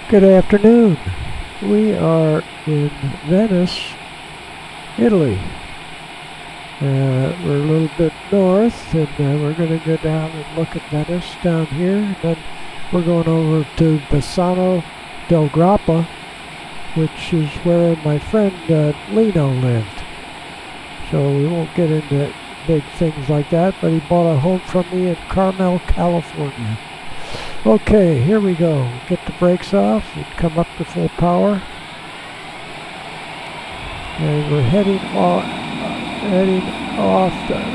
Good afternoon. We are in Venice, Italy. We're a little bit north, and we're going to go down and look at Venice down here. And then we're going over to Bassano del Grappa, which is where my friend Lino lived. So we won't get into big things like that, but he bought a home from me in Carmel, California. Okay, here we go. Get the brakes off and come up to full power. And we're heading off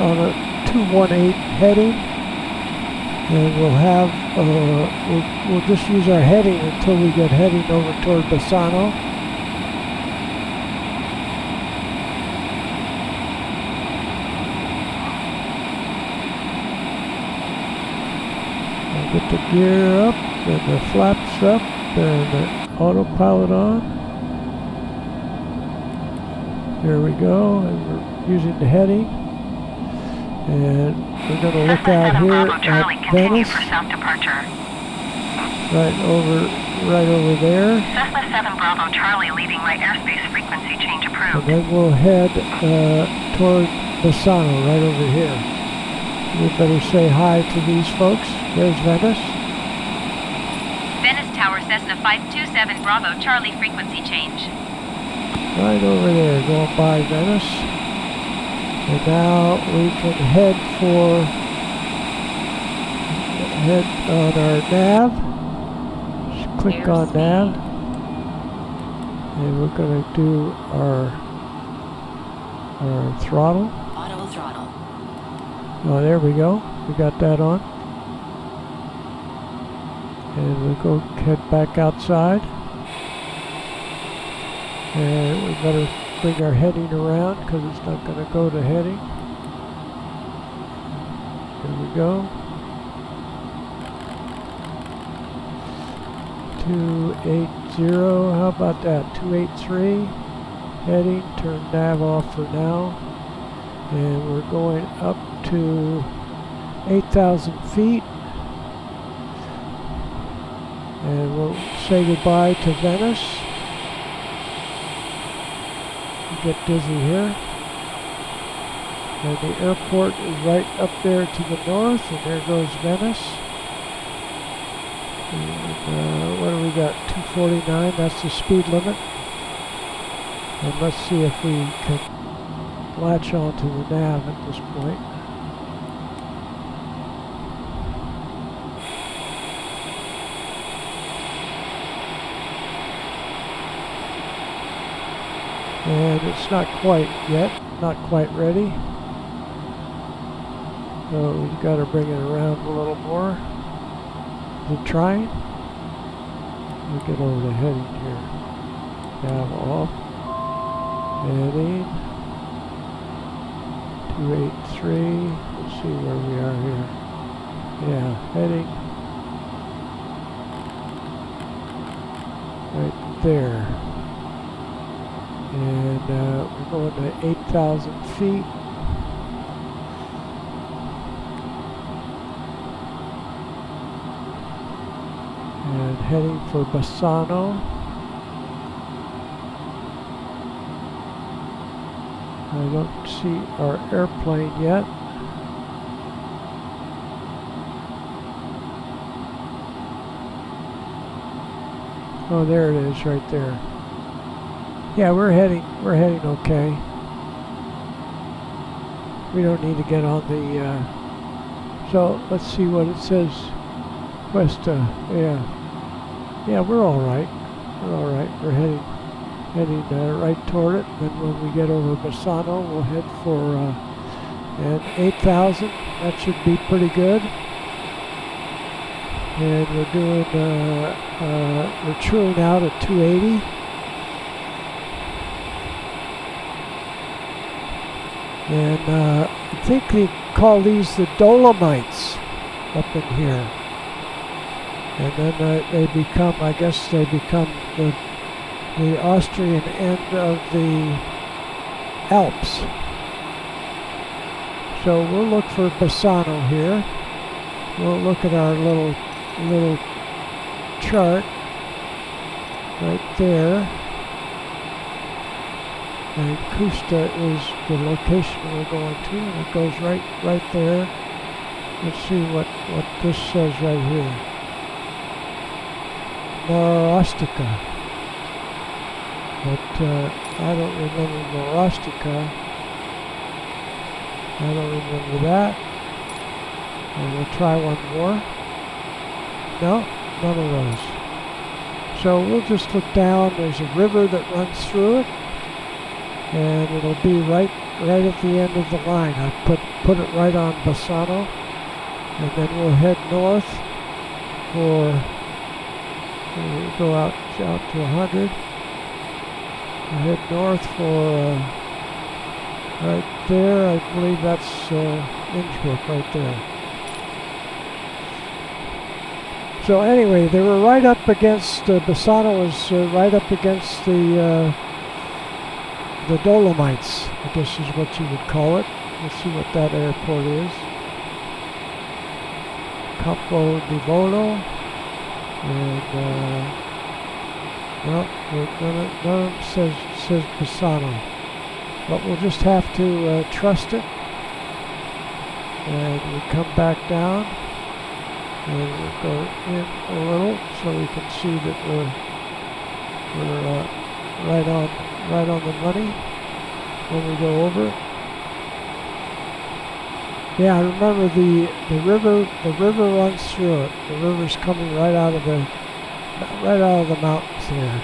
on a 218 heading. And we'll have, we'll just use our heading until we get heading over toward Bassano. Get the gear up and the flaps up and the autopilot on. There we go, and we're using the heading. And we're going to look out here at Venice. Right over there. Cessna 7 Bravo Charlie leaving right airspace frequency change approved. And then we'll head toward Bassano right over here. We better say hi to these folks. There's Venice. Venice Tower Cessna 527 Bravo Charlie frequency change. Right over there, going by Venice. And now we can head on our nav. Just click on nav. And we're going to do our throttle. Auto throttle. Oh, there we go. We got that on. And we'll go head back outside. And we better bring our heading around because it's not going to go to heading. There we go. 280, how about that? 283. Heading, turn nav off for now. And we're going up to 8,000 feet. And we'll say goodbye to Venice. Get dizzy here. And the airport is right up there to the north, and there goes Venice. And, what do we got? 249, that's the speed limit. And let's see if we can latch onto the nav at this point. And it's not quite yet, not quite ready. So we've got to bring it around a little more. Is it trying? We'll get over the heading here. Nav off. Heading. 283. Let's see where we are here. Yeah, heading. Right there. And we're going to 8,000 feet. And heading for Bassano. I don't see our airplane yet. Oh, there it is, right there. Yeah, we're heading okay. We don't need to get on the, so let's see what it says. West, yeah, we're all right. We're heading right toward it. Then when we get over Bassano, we'll head for, and 8,000. That should be pretty good. And we're doing, we're truing out at 280. And I think they call these the Dolomites up in here. And then they become, I guess they become the Austrian end of the Alps. So we'll look for Bassano here. We'll look at our little chart. right there. And Custa is the location we're going to, and it goes right there. Let's see what this says right here. Marostica. But I don't remember Marostica. I don't remember that. And we'll try one more. No, none of those. So we'll just look down. There's a river that runs through it, and it'll be right at the end of the line. I put it right on Bassano, and then we'll head north for, we'll go out to 100. We'll head north for right there. I believe that's Innsbruck right there. So anyway, they were right up against, Bassano was right up against the Dolomites, I guess is what you would call it. Let's see what that airport is. Campo di Volo. And, well, none of them says Bassano. But we'll just have to trust it. And we come back down. And we'll go in a little so we can see that we're right on the money when we go over. Yeah, I remember the river runs through it. The river's coming right out of the mountains there.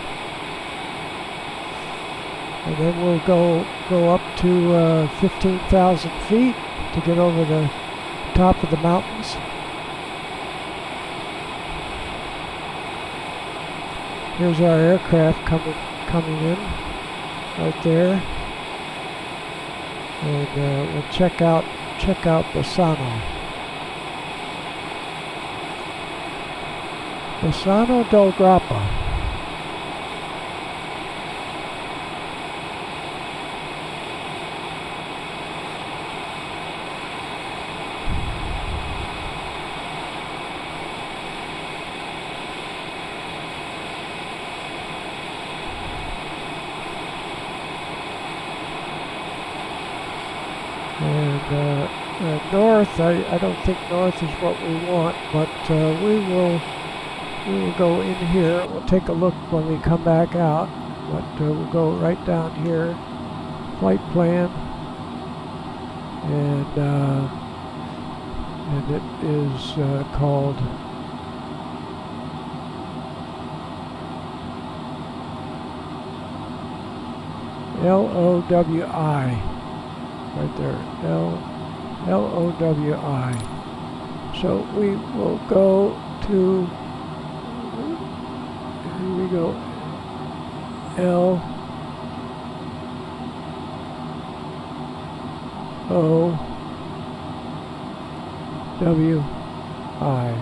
And then we'll go up to 15,000 feet to get over the top of the mountains. Here's our aircraft coming in right there, and we'll check out Bassano. Bassano del Grappa. And north, I don't think north is what we want, but we will go in here. We'll take a look when we come back out, but we'll go right down here, flight plan, and it is called LOWI. Right there, LOWI. So we will go to, here we go, LOWI.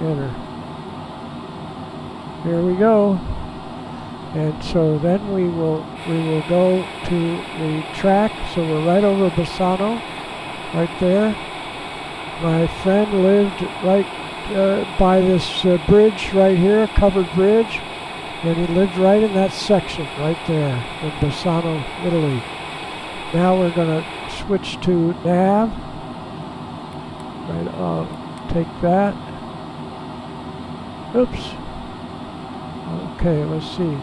Enter. Here we go. And so then we will go to the track. So we're right over Bassano, right there. My friend lived right by this bridge right here, covered bridge, and he lived right in that section right there in Bassano, Italy. Now we're going to switch to nav. Right, I'll take that. Oops. Okay, let's see.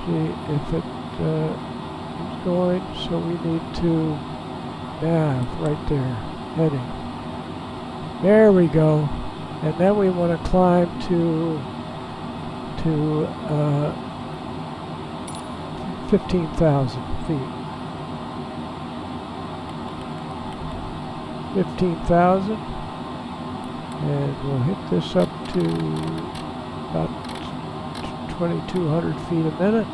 See if it is going, so we need to nav right there, heading. There we go. And then we want to climb to 15,000 feet. 15,000, and we'll hit this up to about 2,200 feet a minute,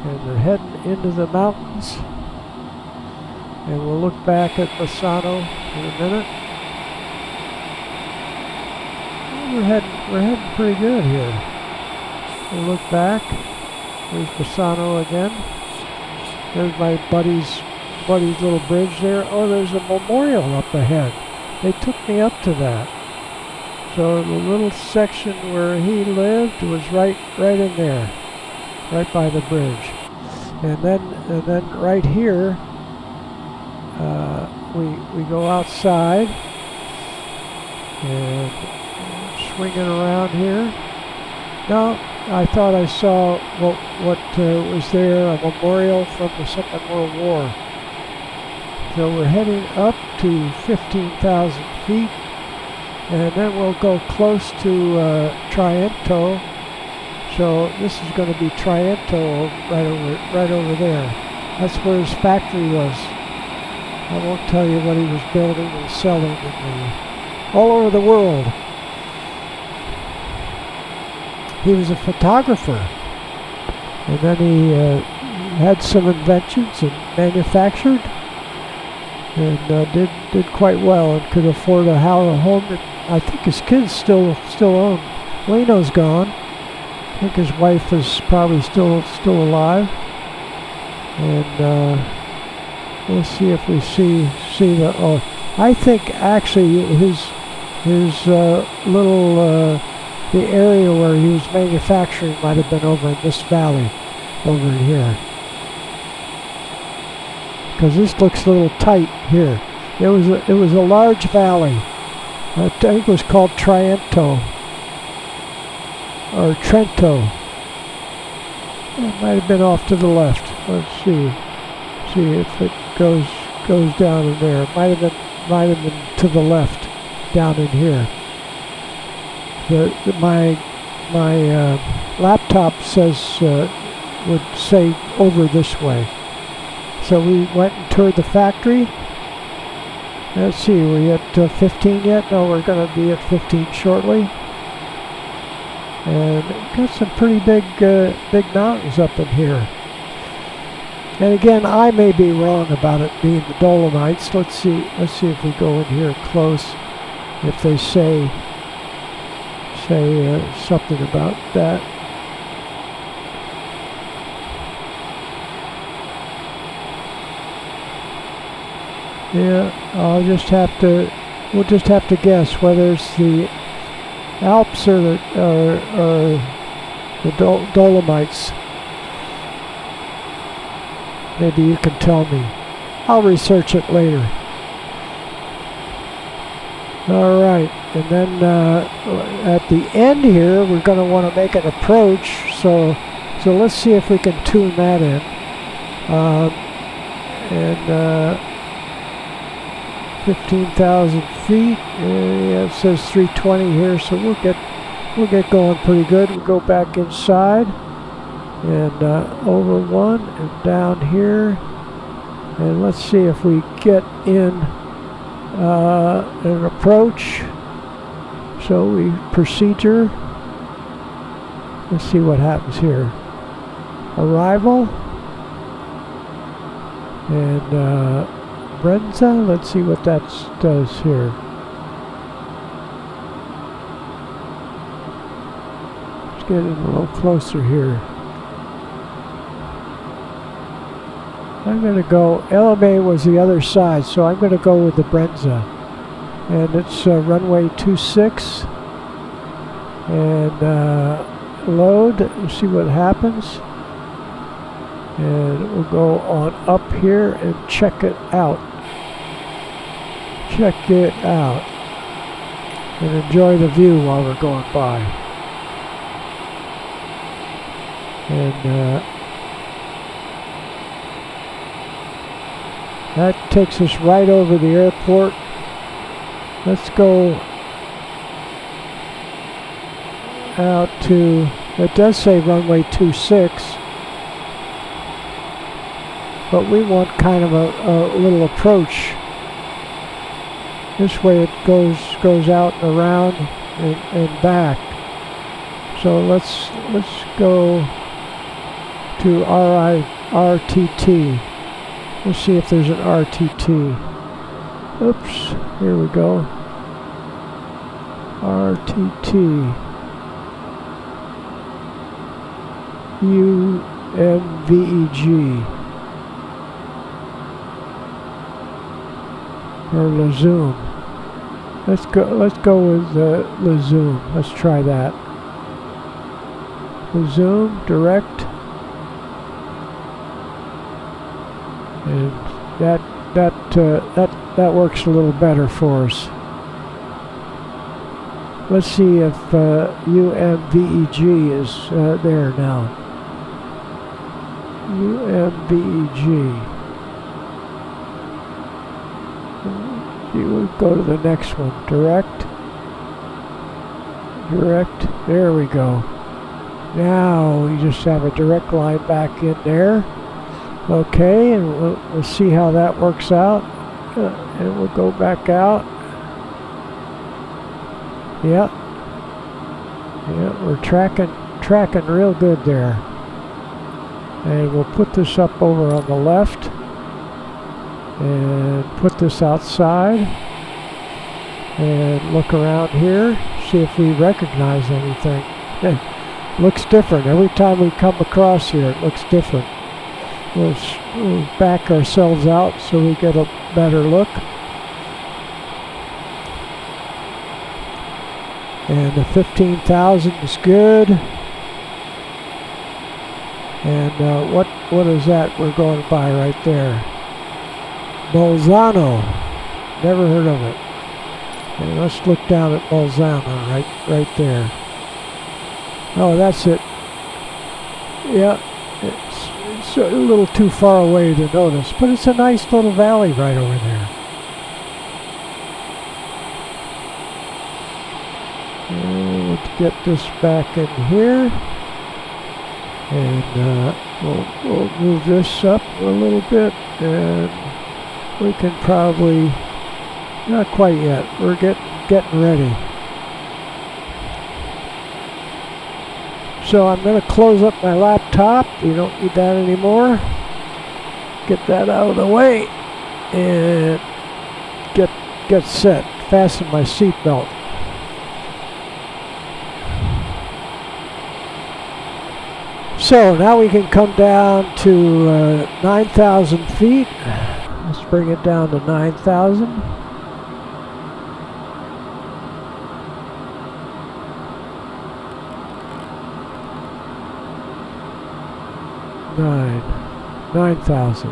and we're heading into the mountains, and we'll look back at Bassano in a minute. We're heading pretty good here. We'll look back. There's Bassano again. There's my buddy's little bridge there. Oh, there's a memorial up ahead. They took me up to that. So the little section where he lived was right in there, right by the bridge. And then right here, we go outside and swinging around here. Now I thought I saw what was there, a memorial from the Second World War. So we're heading up to 15,000 feet, and then we'll go close to Trento. So this is going to be Trento right over there. That's where his factory was. I won't tell you what he was building and selling all over the world. He was a photographer, and then he had some inventions and manufactured, and did quite well and could afford a home that I think his kids still own. Leno's gone. I think his wife is probably still alive, and we'll see if we see the. Oh, I think actually his little the area where he was manufacturing might have been over in this valley, over in here, because this looks a little tight here. It was a large valley. I think it was called Trento. Or Trento. It might have been off to the left. Let's see if it goes down in there. It might have been to the left, down in here. My laptop would say over this way. So we went and toured the factory. Let's see, are we at 15 yet? No, we're going to be at 15 shortly. And got some pretty big mountains up in here. And again, I may be wrong about it being the Dolomites. Let's see if we go in here close, if they say something about that. Yeah, we'll just have to guess whether it's the Alps or the Dolomites. Maybe you can tell me. I'll research it later. All right, and then at the end here, we're going to want to make an approach. So let's see if we can tune that in. And 15,000 feet. Yeah, it says 320 here, so we'll get going pretty good. We'll go back inside and over one and down here, and let's see if we get in an approach. So we procedure. Let's see what happens here. Arrival and Brenza. Let's see what that does here. Let's get in a little closer here. I'm going to go, LMA was the other side, so I'm going to go with the Brenza. And it's runway 26. And load, we'll see what happens. And we'll go on up here and check it out. Check it out. And enjoy the view while we're going by. And that takes us right over the airport. Let's go out to, it does say runway 26, but we want kind of a little approach. This way it goes out and around and back. So let's go to RTT. We'll see if there's an RTT. Oops, here we go. RTT. UMVEG. Or Lazoom. Let's go with the zoom. Let's try that. The zoom direct, and that works a little better for us. Let's see if UMVEG is there now. UMVEG. We'll go to the next one. Direct. There we go. Now we just have a direct line back in there. Okay, and we'll see how that works out. And we'll go back out. Yeah, we're tracking real good there. And we'll put this up over on the left and put this outside and look around here, see if we recognize anything. It looks different every time we come across here. It looks different. We'll back ourselves out so we get a better look. And the 15,000 is good. And what is that we're going by right there? Bassano. Never heard of it. And let's look down at Bassano right there. Oh, that's it. Yeah, it's a little too far away to notice, but it's a nice little valley right over there. Let's get this back in here, and we'll move this up a little bit, and we can probably, not quite yet, we're getting ready. So I'm going to close up my laptop. You don't need that anymore. Get that out of the way, and get set. Fasten my seatbelt. So now we can come down to 9,000 feet. Let's bring it down to 9,000. Nine thousand.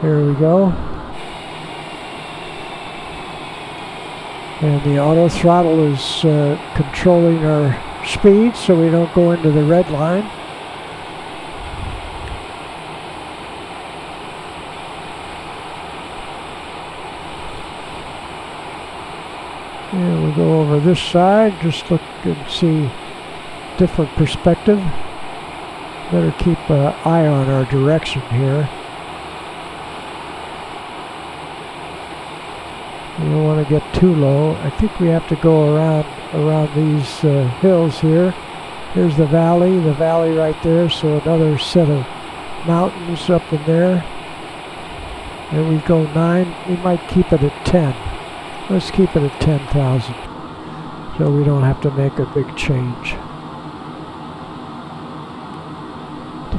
Here we go. And the auto throttle is controlling our speed so we don't go into the red line. And we'll go over this side, just look and see different perspective. Better keep an eye on our direction here. We don't want to get too low. I think we have to go around these hills here. Here's the valley right there, so another set of mountains up in there. And we go 9, we might keep it at 10. Let's keep it at 10,000 so we don't have to make a big change.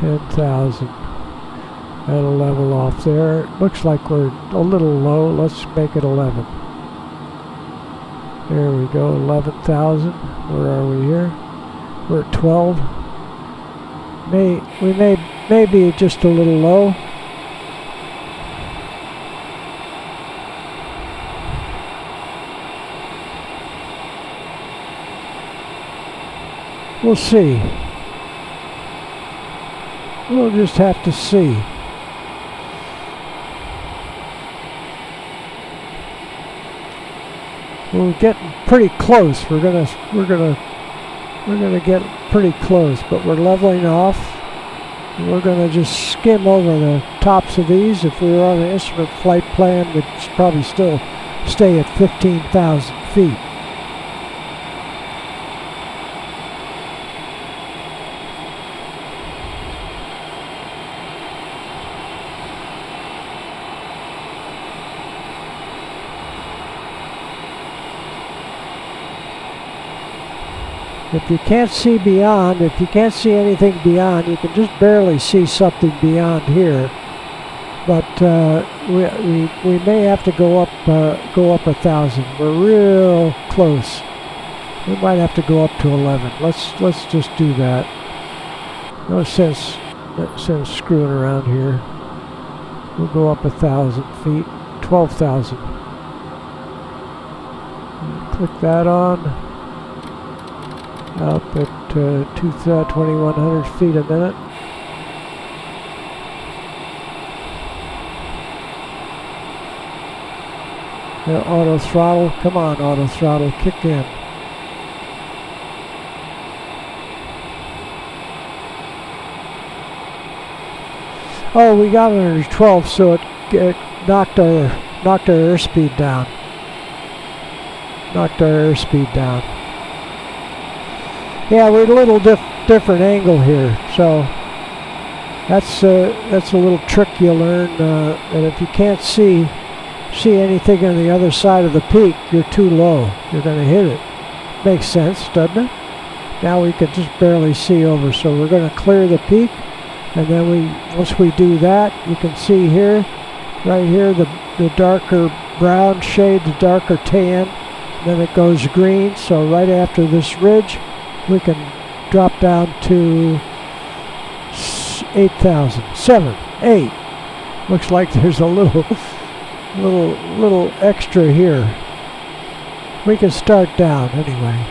10,000. That'll level off there. Looks like we're a little low. Let's make it 11. There we go, 11,000. Where are we here? We're at 12. We may be just a little low. We'll see. We'll just have to see. We're getting pretty close. We're gonna get pretty close, but we're leveling off. We're gonna just skim over the tops of these. If we were on an instrument flight plan, we'd probably still stay at 15,000 feet. If you can't see beyond, if you can't see anything beyond, you can just barely see something beyond here. but we may have to go up 1,000. We're real close. We might have to go up to 11. Let's just do that. No sense screwing around here. We'll go up 1,000 feet, 12,000. Click that on. Up at 2,100 feet a minute. Auto throttle. Come on, auto throttle. Kick in. Oh, we got it under 12, so it knocked our airspeed down. Knocked our airspeed down. Yeah, we're at a little different angle here, so that's a little trick you learn. That if you can't see anything on the other side of the peak, you're too low. You're going to hit it. Makes sense, doesn't it? Now we can just barely see over, so we're going to clear the peak, and then once we do that, you can see here, right here, the darker brown shade, the darker tan, then it goes green. So right after this ridge, we can drop down to 8,000, 7, 8. Looks like there's a little extra here. We can start down anyway.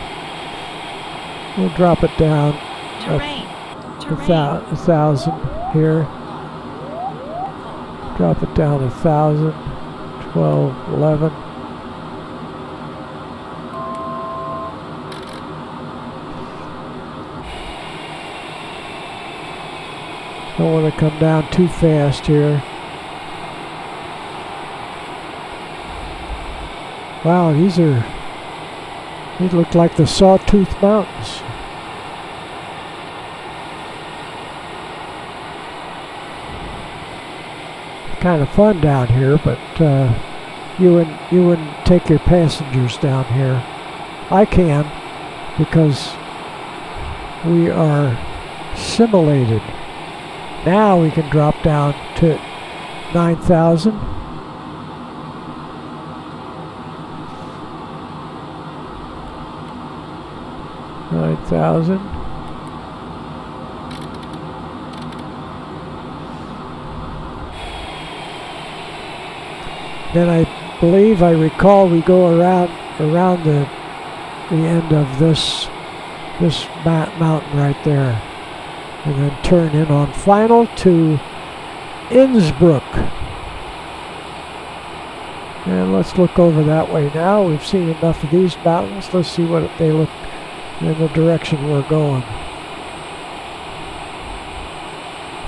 We'll drop it down Terrain. 1,000 here. Drop it down 1,000, 12, 11. Don't want to come down too fast here. Wow, these look like the Sawtooth Mountains. Kind of fun down here, but you wouldn't take your passengers down here. I can, because we are simulated. Now we can drop down to 9,000. 9,000. Then I recall we go around the end of this mountain right there, and then turn in on final to Innsbruck. And let's look over that way now. We've seen enough of these mountains. Let's see what they look in the direction we're going.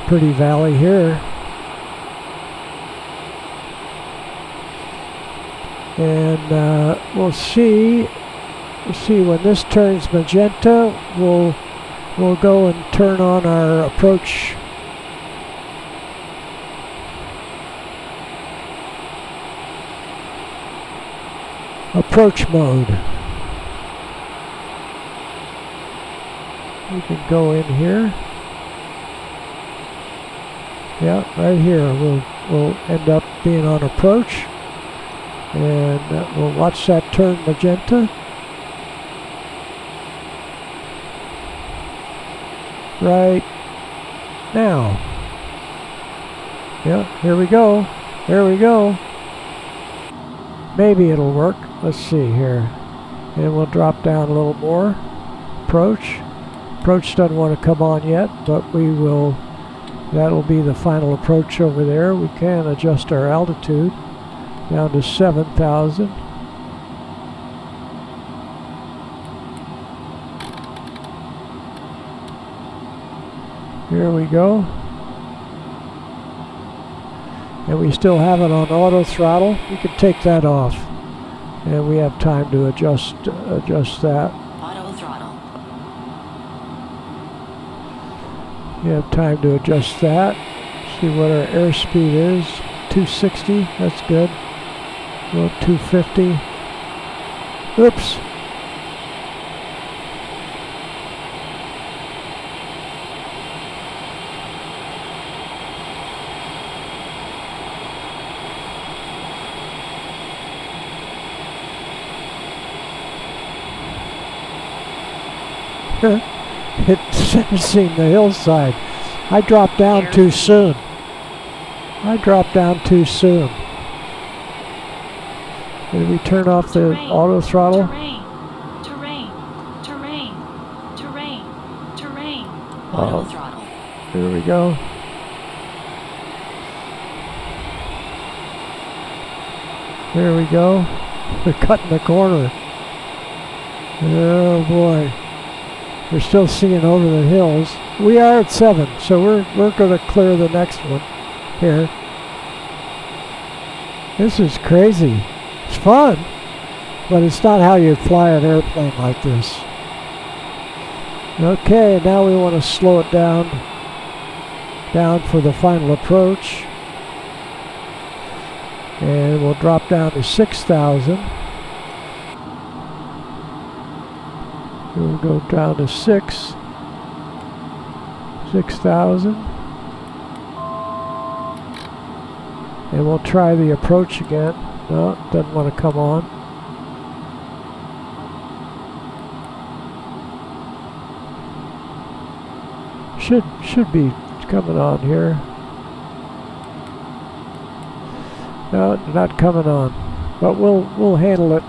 Pretty valley here. And we'll see when this turns magenta, we'll go and turn on our approach mode. We can go in here. Yeah, right here we'll end up being on approach. And we'll watch that turn magenta. Right now. Yeah, here we go. There we go. Maybe it'll work. Let's see here. And we'll drop down a little more. Approach. Approach doesn't want to come on yet, but we will. That'll be the final approach over there. We can adjust our altitude down to 7,000. Here we go. And we still have it on auto throttle. We can take that off. And we have time to adjust that. Auto throttle. You have time to adjust that. See what our airspeed is. 260, that's good. Go 250. Oops. It's sensing the hillside. I dropped down too soon. I dropped down too soon. Did we turn off the auto throttle? Auto throttle. Here we go. There we go. We're cutting the corner. Oh boy. We're still seeing over the hills. We are at 7, so we're going to clear the next one here. This is crazy. It's fun, but it's not how you fly an airplane like this. Okay, now we want to slow it down for the final approach. And we'll drop down to 6,000. We'll go down to 6,000. And we'll try the approach again. No, it doesn't want to come on. Should be coming on here. No, not coming on. But we'll handle it.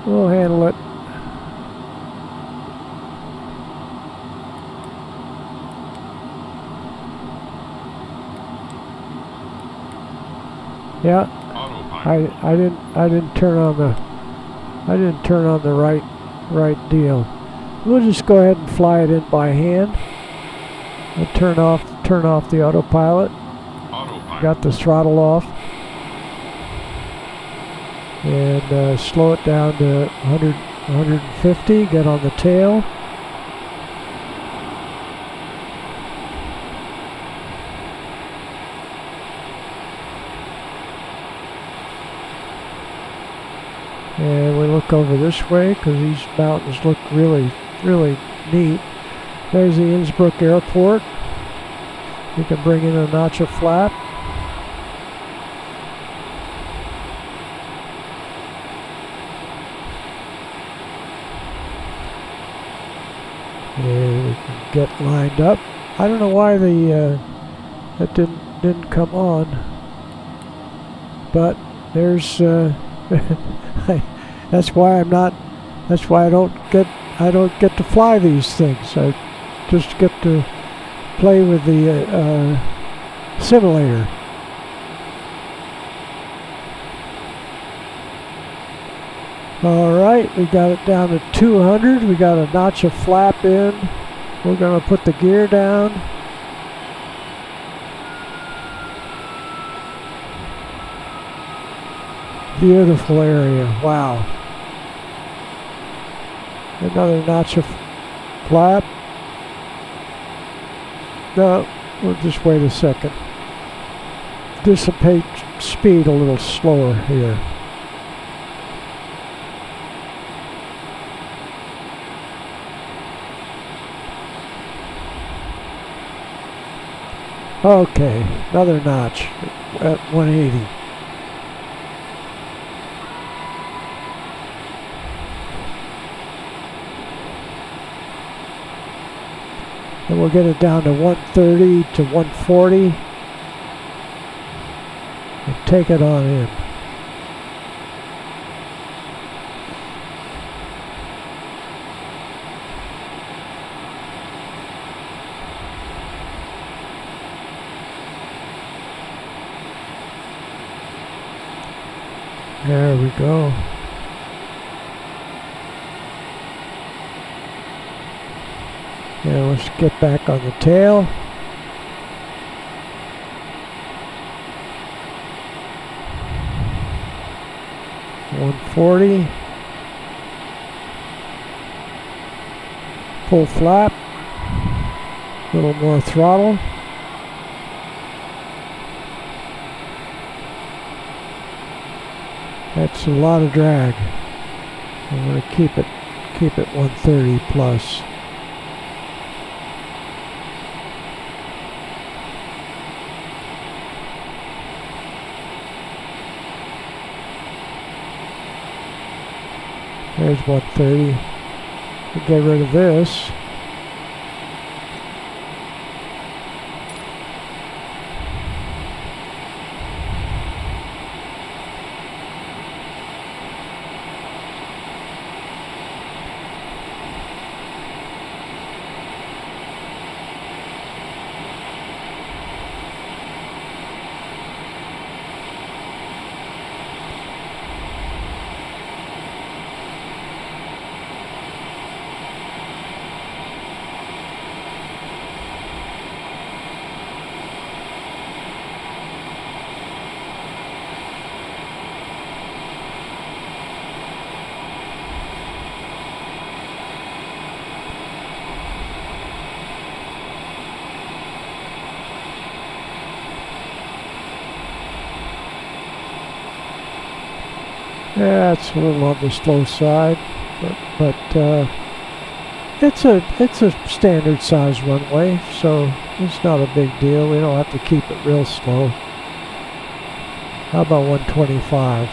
We'll handle it. Yeah. I didn't turn on the right deal. We'll just go ahead and fly it in by hand. We'll turn off the autopilot. Got the throttle off. And slow it down to 150. Get on the tail. And we look over this way because these mountains look really, really neat. There's the Innsbruck airport. We can bring in a notch of flap. And we can get lined up. I don't know why that didn't come on, but there's that's why I don't get to fly these things. I just get to play with the simulator. Alright, we got it down to 200. We got a notch of flap in. We're going to put the gear down. Beautiful area. Wow. Another notch of flap. No, we'll just wait a second. Dissipate speed a little slower here. Okay, another notch at 180. And we'll get it down to 130 to 140 and take it on in. There we go. Yeah, let's get back on the tail. $140. Full flap. A little more throttle. That's a lot of drag. I'm going to keep it 130 plus. There's 130. We'll get rid of this. Yeah, it's a little on the slow side, but it's a standard size runway, so it's not a big deal. We don't have to keep it real slow. How about 125?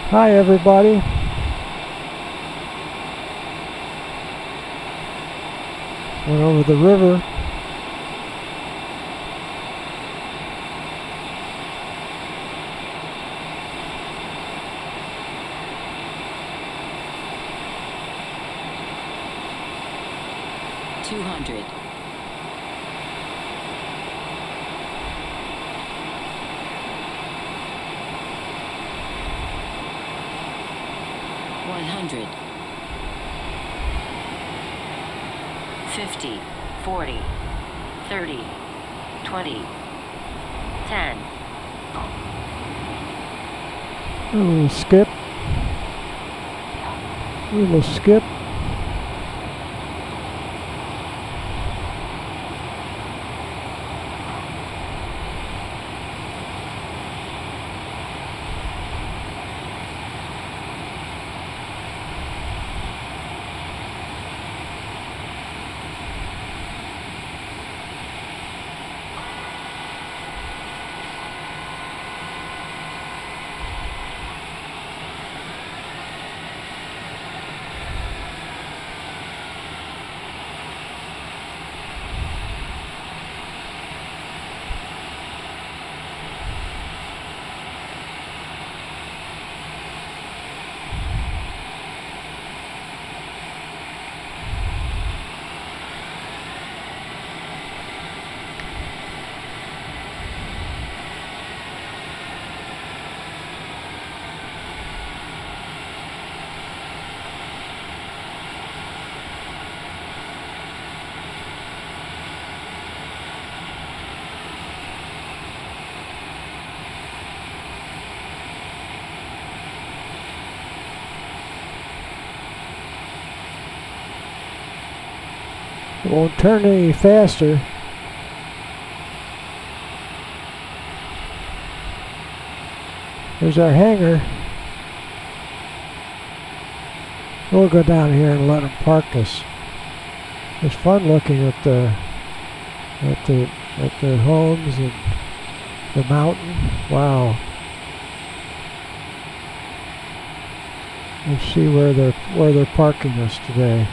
Hi everybody. Went over the river. Skip. We will skip. It won't turn any faster. There's our hangar. We'll go down here and let them park us. It's fun looking at the homes and the mountain. Wow. Let's see where they're parking us today.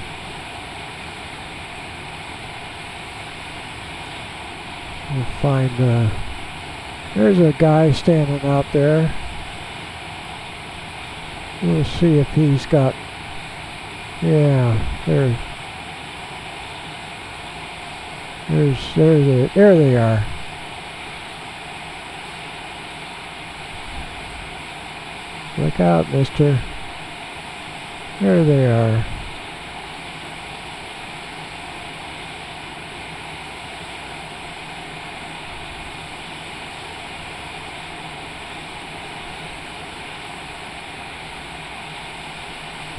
We'll find there's a guy standing out there. We'll see if he's got, yeah, there they are. Look out, mister. There they are.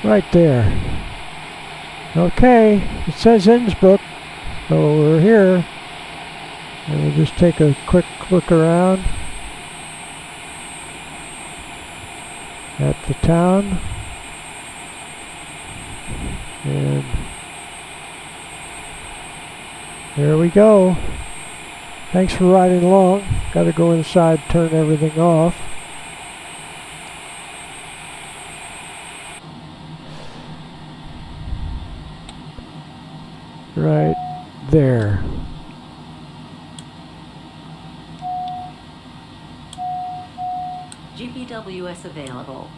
Right there. Okay, it says Innsbruck, so we're here. And we'll just take a quick look around at the town. And there we go. Thanks for riding along. Got to go inside, turn everything off. Right there. GPWS available.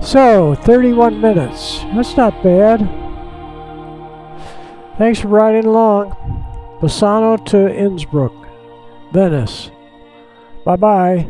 So, 31 minutes. That's not bad. Thanks for riding along. Bassano to Innsbruck, Venice. Bye-bye.